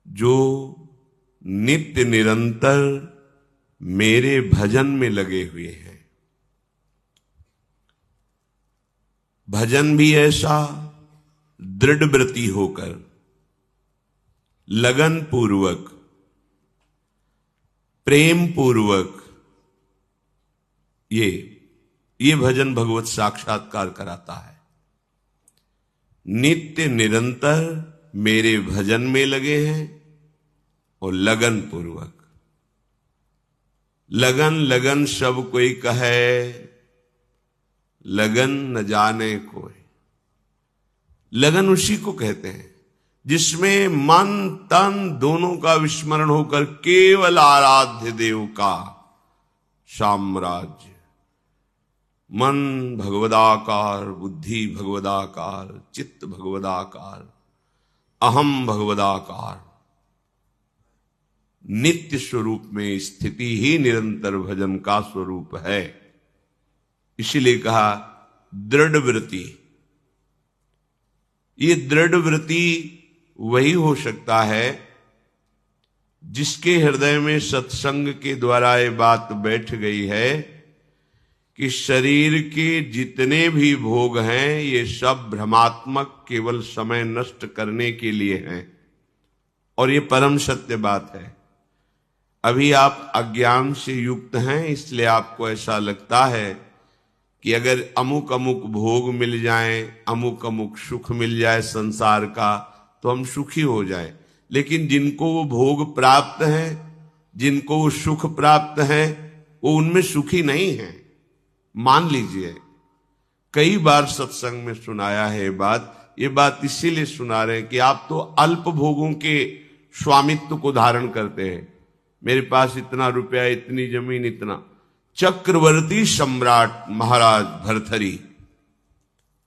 जो नित्य निरंतर मेरे भजन में लगे हुए हैं। भजन भी ऐसा दृढ़ व्रति होकर, लगन पूर्वक, प्रेम पूर्वक, ये भजन भगवत साक्षात्कार कराता है। नित्य निरंतर मेरे भजन में लगे हैं और लगन पूर्वक। लगन लगन सब कोई कहे, लगन न जाने कोई। लगन उसी को कहते हैं जिसमें मन तन दोनों का विस्मरण होकर केवल आराध्य देव का साम्राज्य। मन भगवदाकार, बुद्धि भगवदाकार, चित्त भगवदाकार, अहम भगवदाकार, नित्य स्वरूप में स्थिति ही निरंतर भजन का स्वरूप है। इसीलिए कहा दृढ़ व्रति। ये दृढ़ व्रति वही हो सकता है जिसके हृदय में सत्संग के द्वारा ये बात बैठ गई है कि शरीर के जितने भी भोग हैं ये सब भ्रमात्मक, केवल समय नष्ट करने के लिए हैं। और ये परम सत्य बात है। अभी आप अज्ञान से युक्त हैं, इसलिए आपको ऐसा लगता है कि अगर अमुक अमुक भोग मिल जाएं, अमुक अमुक सुख मिल जाए संसार का, तो हम सुखी हो जाएं। लेकिन जिनको वो भोग प्राप्त है, जिनको वो सुख प्राप्त है, वो उनमें सुखी नहीं है। मान लीजिए, कई बार सत्संग में सुनाया है ये बात इसीलिए सुना रहे हैं कि आप तो अल्प भोगों के स्वामित्व को धारण करते हैं। मेरे पास इतना रुपया, इतनी जमीन, इतना। चक्रवर्ती सम्राट महाराज भर्तृहरि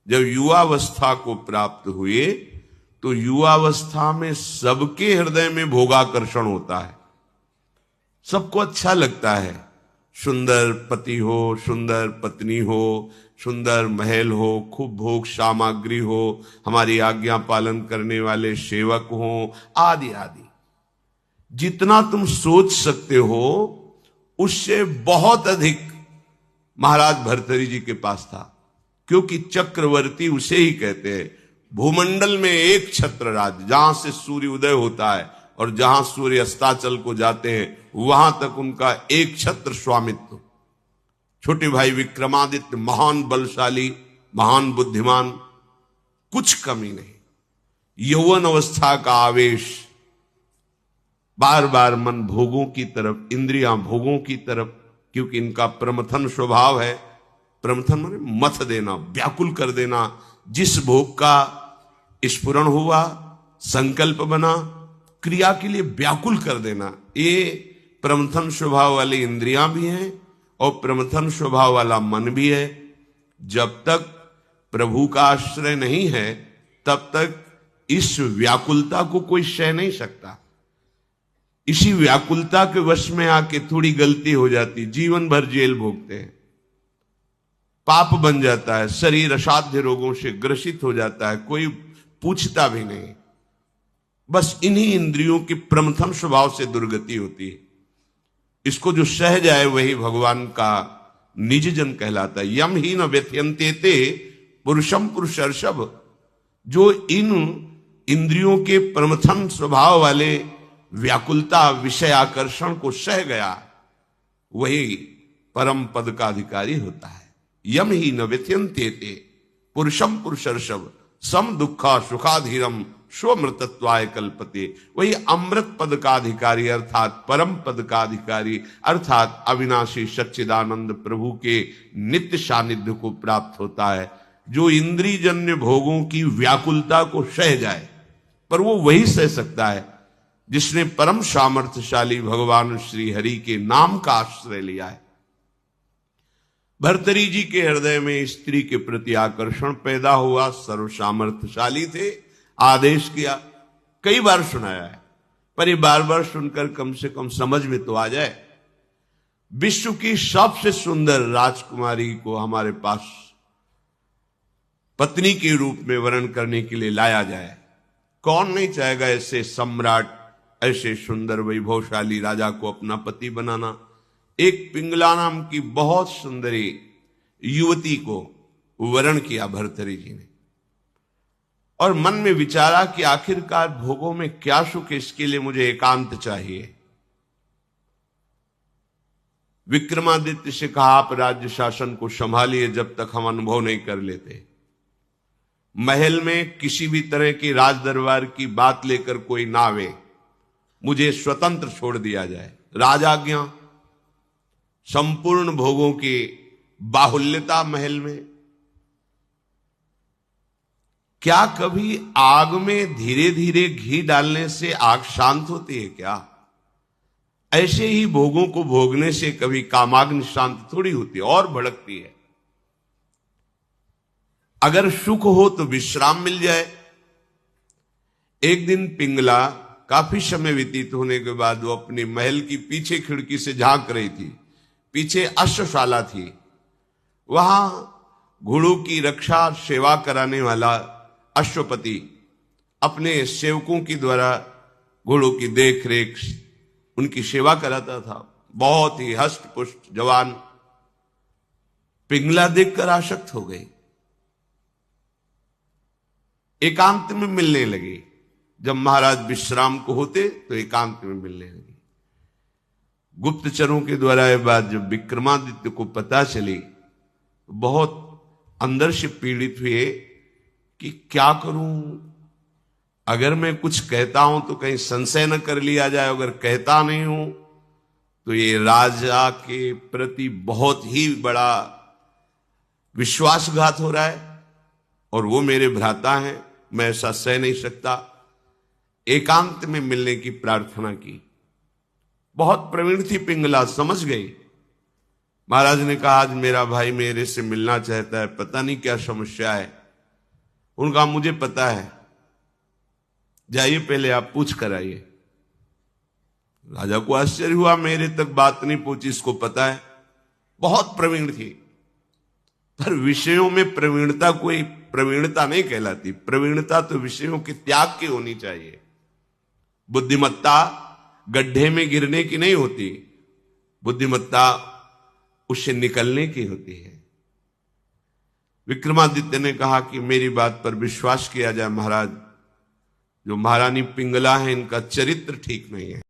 जब युवावस्था को प्राप्त हुए तो युवावस्था में सबके हृदय में भोगाकर्षण होता है। सबको अच्छा लगता है, सुंदर पति हो, सुंदर पत्नी हो, सुंदर महल हो, खूब भोग सामग्री हो, हमारी आज्ञा पालन करने वाले सेवक हो, आदि आदि। जितना तुम सोच सकते हो उससे बहुत अधिक महाराज भर्तृहरि जी के पास था। क्योंकि चक्रवर्ती उसे ही कहते हैं। भूमंडल में एक छत्र राज्य, जहां से सूर्य उदय होता है और जहां सूर्य अस्ताचल को जाते हैं, वहां तक उनका एक छत्र स्वामित्व। छोटे भाई विक्रमादित्य महान बलशाली, महान बुद्धिमान, कुछ कमी नहीं। यौवन अवस्था का आवेश, बार बार मन भोगों की तरफ, इंद्रियां भोगों की तरफ, क्योंकि इनका प्रमथन स्वभाव है। प्रमथन माने मथ देना, व्याकुल कर देना। जिस भोग का स्फुरण हुआ, संकल्प बना, क्रिया के लिए व्याकुल कर देना। ये प्रमथन स्वभाव वाली इंद्रियां भी हैं और प्रमथन स्वभाव वाला मन भी है। जब तक प्रभु का आश्रय नहीं है तब तक इस व्याकुलता को कोई सह नहीं सकता। इसी व्याकुलता के वश में आके थोड़ी गलती हो जाती, जीवन भर जेल भोगते हैं, पाप बन जाता है, शरीर असाध्य रोगों से ग्रसित हो जाता है, कोई पूछता भी नहीं। बस इन्हीं इंद्रियों के प्रमथन स्वभाव से दुर्गति होती है। इसको जो सह जाए वही भगवान का निज जन कहलाता है। यम ही न व्यथयन्ते ते पुरुषम पुरुषर्षभ। जो इन इंद्रियों के प्रमथन स्वभाव वाले व्याकुलता, विषय आकर्षण को सह गया, वही परम पद का अधिकारी होता है। यम ही न व्यथयन्ते ते पुरुषम पुरुषर्षभ सम दुखा सुखाधीरम स्वमृतत्वाय कल्पते। वही अमृत पद का अधिकारी अर्थात परम पद का अधिकारी अर्थात अविनाशी सच्चिदानंद प्रभु के नित्य सानिध्य को प्राप्त होता है। जो इंद्रियजन्य भोगों की व्याकुलता को सह जाए, पर वो वही सह सकता है जिसने परम सामर्थ्यशाली भगवान श्री हरि के नाम का आश्रय लिया है। भर्तृहरि जी के हृदय में स्त्री के प्रति आकर्षण पैदा हुआ। सर्व सामर्थ्यशाली थे, आदेश किया। कई बार सुनाया है, पर ये बार बार सुनकर कम से कम समझ में तो आ जाए। विश्व की सबसे सुंदर राजकुमारी को हमारे पास पत्नी के रूप में वर्ण करने के लिए लाया जाए, कौन नहीं चाहेगा ऐसे सम्राट, ऐसे सुंदर वैभवशाली राजा को अपना पति बनाना। एक पिंगला नाम की बहुत सुंदरी युवती को वरण किया भर्तृहरि जी ने, और मन में विचारा कि आखिरकार भोगों में क्या सुख, इसके लिए मुझे एकांत चाहिए। विक्रमादित्य से कहा, आप राज्य शासन को संभालिए जब तक हम अनुभव नहीं कर लेते। महल में किसी भी तरह की राज दरबार की बात लेकर कोई ना आवे, मुझे स्वतंत्र छोड़ दिया जाए। राजाज्ञा, संपूर्ण भोगों की बाहुल्यता महल में। क्या कभी आग में धीरे धीरे घी डालने से आग शांत होती है क्या? ऐसे ही भोगों को भोगने से कभी कामाग्नि शांत थोड़ी होती है, और भड़कती है। अगर सुख हो तो विश्राम मिल जाए। एक दिन पिंगला काफी समय व्यतीत होने के बाद वो अपनी महल की पीछे खिड़की से झांक रही थी। पीछे अश्वशाला थी, वहां घोड़ों की रक्षा सेवा कराने वाला अश्वपति अपने सेवकों के द्वारा घोड़ों की देख रेख, उनकी सेवा कराता था। बहुत ही हष्ट पुष्ट जवान। पिंगला देखकर आसक्त हो गई, एकांत में मिलने लगी। जब महाराज विश्राम को होते तो एकांत में मिलने लगी। गुप्तचरों के द्वारा यह बात जब विक्रमादित्य को पता चली, बहुत अंदर से पीड़ित हुए कि क्या करूं, अगर मैं कुछ कहता हूं तो कहीं संशय न कर लिया जाए, अगर कहता नहीं हूं तो ये राजा के प्रति बहुत ही बड़ा विश्वासघात हो रहा है, और वो मेरे भ्राता हैं, मैं ऐसा सह नहीं सकता। एकांत में मिलने की प्रार्थना की। बहुत प्रवीण थी पिंगला, समझ गई। महाराज ने कहा, आज मेरा भाई मेरे से मिलना चाहता है, पता नहीं क्या समस्या है। उनका मुझे पता है, जाइए पहले आप पूछ कर आइए। राजा को आश्चर्य हुआ, मेरे तक बात नहीं पहुंची, इसको पता है। बहुत प्रवीण थी, पर विषयों में प्रवीणता कोई प्रवीणता नहीं कहलाती। प्रवीणता तो विषयों के त्याग की होनी चाहिए। बुद्धिमत्ता गड्ढे में गिरने की नहीं होती, बुद्धिमत्ता उससे निकलने की होती है। विक्रमादित्य ने कहा कि मेरी बात पर विश्वास किया जाए महाराज, जो महारानी पिंगला है इनका चरित्र ठीक नहीं है।